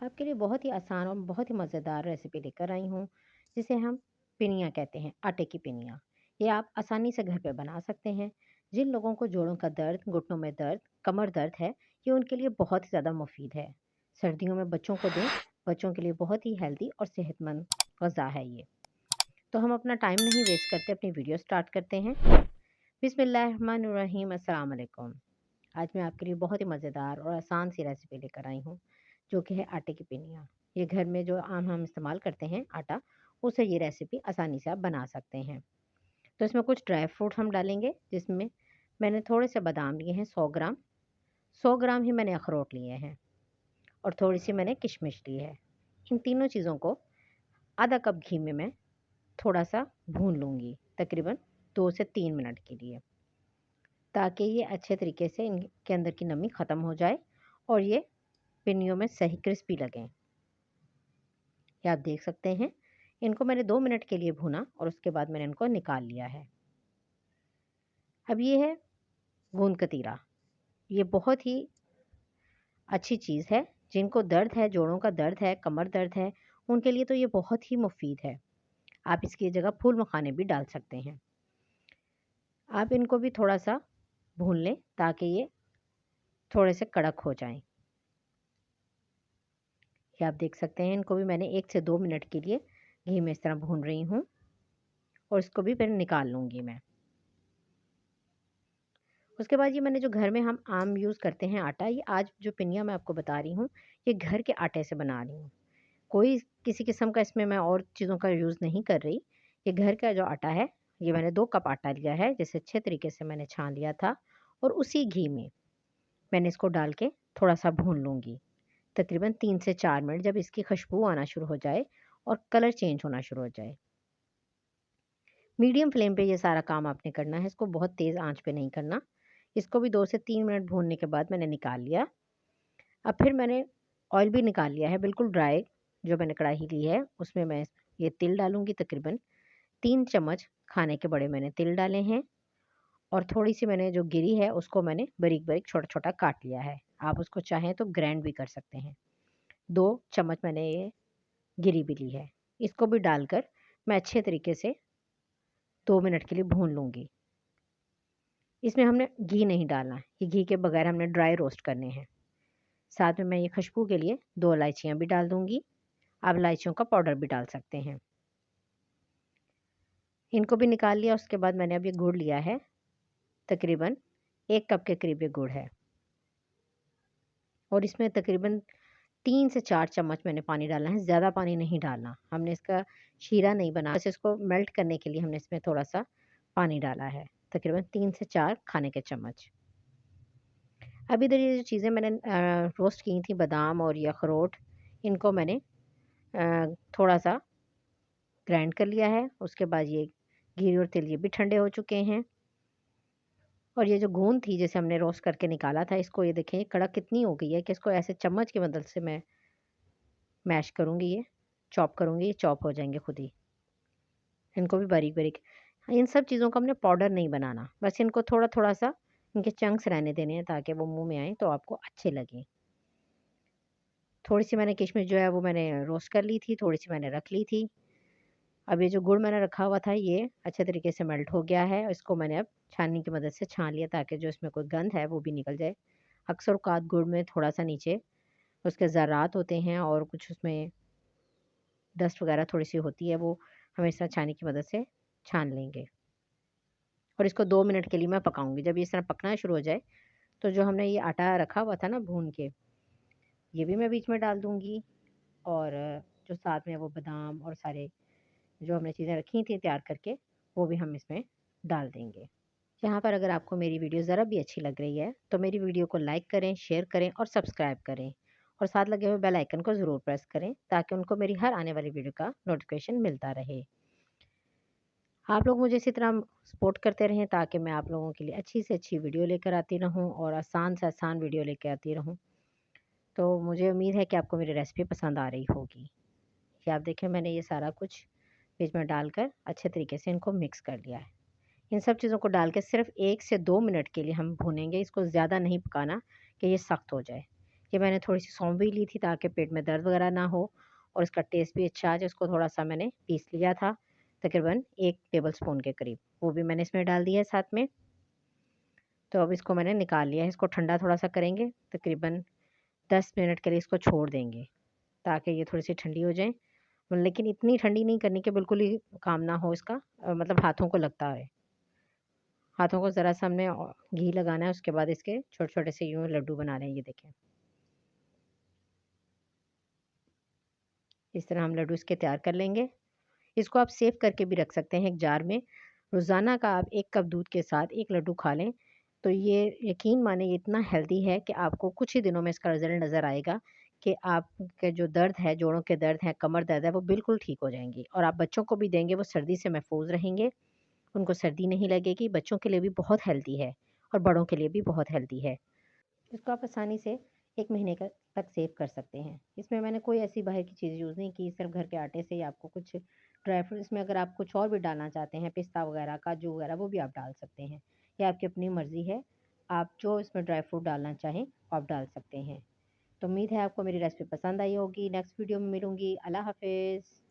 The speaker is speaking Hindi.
आपके लिए बहुत ही आसान और बहुत ही मज़ेदार रेसिपी लेकर आई हूँ, जिसे हम पिनिया कहते हैं, आटे की पिनिया। ये आप आसानी से घर पे बना सकते हैं। जिन लोगों को जोड़ों का दर्द, घुटनों में दर्द, कमर दर्द है, ये उनके लिए बहुत ही ज़्यादा मुफ़ीद है। सर्दियों में बच्चों को दें, बच्चों के लिए बहुत ही हेल्दी और सेहतमंद ग़ज़ा है ये। तो हम अपना टाइम नहीं वेस्ट करते, अपनी वीडियो स्टार्ट करते हैं। बिस्मिल्लाहिर्रहमानिर्रहीम, अस्सलाम वालेकुम। आज मैं आपके लिए बहुत ही मज़ेदार और आसान सी रेसिपी लेकर आई हूँ, जो कि है आटे की पिनिया। ये घर में जो आम हम इस्तेमाल करते हैं आटा, उससे ये रेसिपी आसानी से आप बना सकते हैं। तो इसमें कुछ ड्राई फ्रूट हम डालेंगे, जिसमें मैंने थोड़े से बादाम लिए हैं 100 ग्राम, 100 ग्राम ही मैंने अखरोट लिए हैं और थोड़ी सी मैंने किशमिश ली है। इन तीनों चीज़ों को आधा कप घी में मैं थोड़ा सा भून लूँगी, तकरीबन 2 से 3 मिनट के लिए, ताकि ये अच्छे तरीके से इनके अंदर की नमी ख़त्म हो जाए और ये पिन्नियों में सही क्रिस्पी लगें। ये आप देख सकते हैं, इनको मैंने 2 मिनट के लिए भूना और उसके बाद मैंने इनको निकाल लिया है। अब ये है गूंद कतीरा। ये बहुत ही अच्छी चीज़ है। जिनको दर्द है, जोड़ों का दर्द है, कमर दर्द है, उनके लिए तो ये बहुत ही मुफ़ीद है। आप इसकी जगह फूल मखाने भी डाल सकते हैं। आप इनको भी थोड़ा-सा भून लें, ताकि ये थोड़े से कड़क हो जाएँ। ये आप देख सकते हैं, इनको भी मैंने 1 से 2 मिनट के लिए घी में इस तरह भून रही हूँ और इसको भी फिर निकाल लूँगी मैं। उसके बाद ये मैंने जो घर में हम आम यूज़ करते हैं आटा, ये आज जो पिनिया मैं आपको बता रही हूँ, ये घर के आटे से बना रही हूँ। कोई किसी किस्म का इसमें मैं और चीज़ों का यूज़ नहीं कर रही। ये घर का जो आटा है, ये मैंने 2 कप आटा लिया है, जिसे अच्छे तरीके से मैंने छान लिया था और उसी घी में मैंने इसको डाल के थोड़ा-सा भून लूँगी। तकरीबन 3 से 4 मिनट, जब इसकी खुशबू आना शुरू हो जाए और कलर चेंज होना शुरू हो जाए। मीडियम फ्लेम पे ये सारा काम आपने करना है, इसको बहुत तेज़ आँच पे नहीं करना। इसको भी 2 से 3 मिनट भूनने के बाद मैंने निकाल लिया। अब फिर मैंने ऑयल भी निकाल लिया है, बिल्कुल ड्राई जो मैंने कढ़ाई ली है, उसमें मैं ये तिल डालूँगी। तकरीबन 3 चम्मच खाने के बड़े मैंने तिल डाले हैं और थोड़ी-सी मैंने जो गिरी है, उसको मैंने बारीक-बारीक छोटा-छोटा काट लिया है। आप उसको चाहें तो ग्राइंड भी कर सकते हैं। 2 चम्मच मैंने ये गिरी भी ली है। इसको भी डालकर मैं अच्छे तरीके से 2 मिनट के लिए भून लूँगी। इसमें हमने घी नहीं डालना है, ये घी के बगैर हमने ड्राई रोस्ट करने हैं। साथ में मैं ये खुशबू के लिए 2 इलायचियाँ भी डाल दूँगी। आप इलायचियों का पाउडर भी डाल सकते हैं। इनको भी निकाल लिया, उसके बाद मैंने अब ये गुड़ लिया है, तकरीबन 1 कप के करीब ये गुड़ है और इसमें तकरीबन 3 से 4 चम्मच मैंने पानी डालना है, ज़्यादा पानी नहीं डालना। हमने इसका शीरा नहीं बनाना, बस इसको मेल्ट करने के लिए हमने इसमें थोड़ा-सा पानी डाला है, तकरीबन 3 से 4 खाने के चम्मच। अब इधर ये जो चीज़ें मैंने रोस्ट की थी, बादाम और ये अखरोट, इनको मैंने थोड़ा-सा ग्राइंड कर लिया है। उसके बाद ये घी और तिल ये भी ठंडे हो चुके हैं और ये जो गूंद थी जिसे हमने रोस्ट करके निकाला था, इसको ये देखें कड़क कितनी हो गई है कि इसको ऐसे चम्मच की मदद से मैं मैश करूँगी, ये चॉप करूँगी, ये चॉप हो जाएँगे खुद ही। इनको भी बारीक-बारीक, इन सब चीज़ों को हमने पाउडर नहीं बनाना, बस इनको थोड़ा-थोड़ा सा इनके चंक्स रहने देने हैं, ताकि वो मुँह में आएँ तो आपको अच्छे लगें। थोड़ी-सी मैंने किशमिश जो है वो मैंने रोस्ट कर ली थी, थोड़ी-सी मैंने रख ली थी। अब ये जो गुड़ मैंने रखा हुआ था, ये अच्छे तरीके से मेल्ट हो गया है। इसको मैंने अब छाननी की मदद से छान लिया, ताकि जो इसमें कोई गंध है वो भी निकल जाए। अक्सर औक़ात गुड़ में थोड़ा-सा नीचे उसके ज़र्रात होते हैं और कुछ उसमें डस्ट वग़ैरह थोड़ी-सी होती है, वो हम इस तरह छाननी की मदद से छान लेंगे और इसको 2 मिनट के लिए मैं पकाऊँगी। जब ये इस तरह पकना शुरू हो जाए, तो जो हमने ये आटा रखा हुआ था ना भून के, ये भी मैं बीच में डाल दूँगी और जो साथ में वो बादाम और सारे जो हमने चीज़ें रखी थी तैयार करके, वो भी हम इसमें डाल देंगे। यहाँ पर अगर आपको मेरी वीडियो ज़रा भी अच्छी लग रही है, तो मेरी वीडियो को लाइक करें, शेयर करें और सब्सक्राइब करें और साथ लगे हुए बेल आइकन को ज़रूर प्रेस करें, ताकि उनको मेरी हर आने वाली वीडियो का नोटिफ़िकेशन मिलता रहे। आप लोग मुझे इसी तरह सपोर्ट करते रहें, ताकि मैं आप लोगों के लिए अच्छी से अच्छी वीडियो लेकर आती रहूँ और आसान से आसान वीडियो लेके आती रहूँ। तो मुझे उम्मीद है कि आपको मेरी रेसिपी पसंद आ रही होगी। ये आप देखें, मैंने ये सारा कुछ बीच में डालकर अच्छे तरीके से इनको मिक्स कर लिया है। इन सब चीज़ों को डाल के सिर्फ़ 1 से 2 मिनट के लिए हम भूनेंगे, इसको ज़्यादा नहीं पकाना कि ये सख्त हो जाए। ये मैंने थोड़ी-सी सौंफ भी ली थी ताकि पेट में दर्द वगैरह ना हो और इसका टेस्ट भी अच्छा आ जाए, उसको थोड़ा-सा मैंने पीस लिया था, तकरीबन 1 टेबलस्पून के करीब। वो भी मैंने इसमें डाल दिया है साथ में। तो अब इसको मैंने निकाल लिया है, इसको ठंडा थोड़ा-सा करेंगे, तकरीबन 10 मिनट के लिए इसको छोड़ देंगे, ताकि ये थोड़ी-सी ठंडी हो जाएँ। लेकिन इतनी ठंडी नहीं करनी कि बिल्कुल ही काम ना हो इसका, मतलब हाथों को लगता है। हाथों को ज़रा-सा हमने घी लगाना है, उसके बाद इसके छोटे-छोटे से यूँ लड्डू बना रहे हैं, ये देखें। इस तरह हम लड्डू इसके तैयार कर लेंगे। इसको आप सेव करके भी रख सकते हैं एक जार में। रोज़ाना का आप 1 कप दूध के साथ 1 लड्डू खा लें, तो ये यकीन मानिए ये इतना हेल्दी है कि आपको कुछ ही दिनों में इसका रिज़ल्ट नज़र आएगा कि आपके जो दर्द है, जोड़ों के दर्द है, कमर दर्द है, वो बिल्कुल ठीक हो जाएँगी और आप बच्चों को भी देंगे, वो सर्दी से महफूज़ रहेंगे, उनको सर्दी नहीं लगेगी। बच्चों के लिए भी बहुत हेल्दी है और बड़ों के लिए भी बहुत हेल्दी है। इसको आप आसानी से 1 महीने का तक सेव कर सकते हैं। इसमें मैंने कोई ऐसी बाहर की चीज़ यूज़ नहीं की, सिर्फ़ घर के आटे से ही आपको कुछ ड्राई फ्रूट, इसमें अगर आप कुछ और भी डालना चाहते हैं, पिस्ता वगैरह, काजू वगैरह, वो भी आप डाल सकते हैं। ये आपकी अपनी मर्ज़ी है। आप जो इसमें ड्राई फ्रूट डालना चाहें, आप डाल सकते हैं। तो उम्मीद है आपको मेरी रेसिपी पसंद आई होगी। नेक्स्ट वीडियो में मिलूँगी। अल्लाह हाफ़िज़।